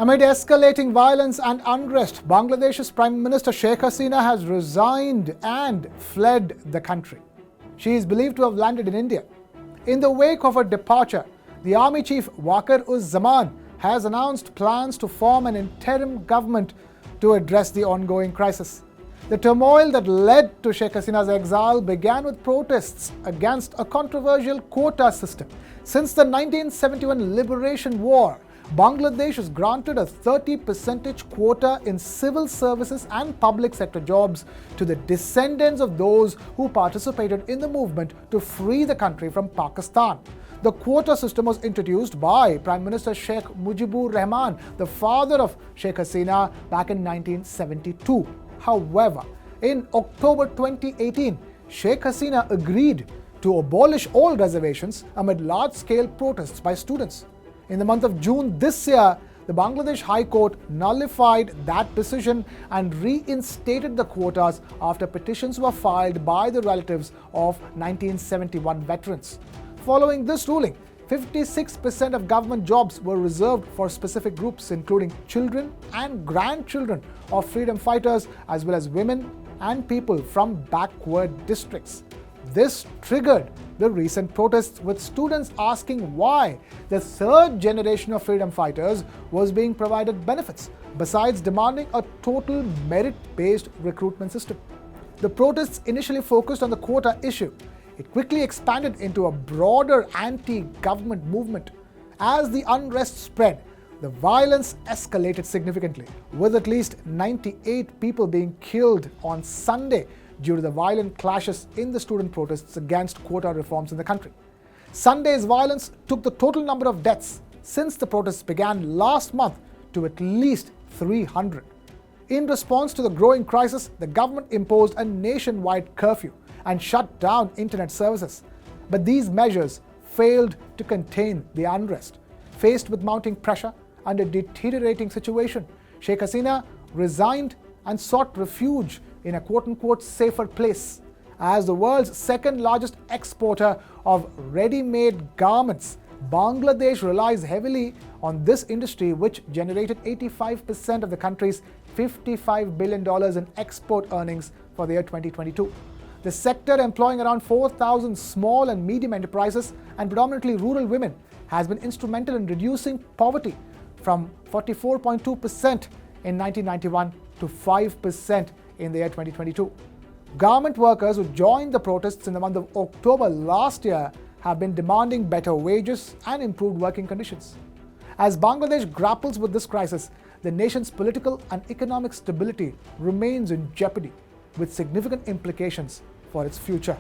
Amid escalating violence and unrest, Bangladesh's Prime Minister Sheikh Hasina has resigned and fled the country. She is believed to have landed in India. In the wake of her departure, the army chief Waker-Uz-Zaman has announced plans to form an interim government to address the ongoing crisis. The turmoil that led to Sheikh Hasina's exile began with protests against a controversial quota system. Since the 1971 Liberation War, Bangladesh is granted a 30% quota in civil services and public sector jobs to the descendants of those who participated in the movement to free the country from Pakistan. The quota system was introduced by Prime Minister Sheikh Mujibur Rahman, the father of Sheikh Hasina, back in 1972. However, in October 2018, Sheikh Hasina agreed to abolish all reservations amid large-scale protests by students. In the month of June this year, the Bangladesh High Court nullified that decision and reinstated the quotas after petitions were filed by the relatives of 1971 veterans. Following this ruling, 56% of government jobs were reserved for specific groups, including children and grandchildren of freedom fighters, as well as women and people from backward districts. This triggered the recent protests, with students asking why the third generation of freedom fighters was being provided benefits, besides demanding a total merit-based recruitment system. The protests initially focused on the quota issue. It quickly expanded into a broader anti-government movement. As the unrest spread, the violence escalated significantly, with at least 98 people being killed on Sunday due to the violent clashes in the student protests against quota reforms in the country. Sunday's violence took the total number of deaths since the protests began last month to at least 300. In response to the growing crisis, the government imposed a nationwide curfew and shut down internet services. But these measures failed to contain the unrest. Faced with mounting pressure and a deteriorating situation, Sheikh Hasina resigned and sought refuge in a quote-unquote safer place. As the world's second largest exporter of ready-made garments, Bangladesh relies heavily on this industry, which generated 85% of the country's $55 billion in export earnings for the year 2022. The sector, employing around 4,000 small and medium enterprises and predominantly rural women, has been instrumental in reducing poverty from 44.2% in 1991 to 5% in the year 2022. Garment workers who joined the protests in the month of October last year have been demanding better wages and improved working conditions. As Bangladesh grapples with this crisis, the nation's political and economic stability remains in jeopardy, with significant implications for its future.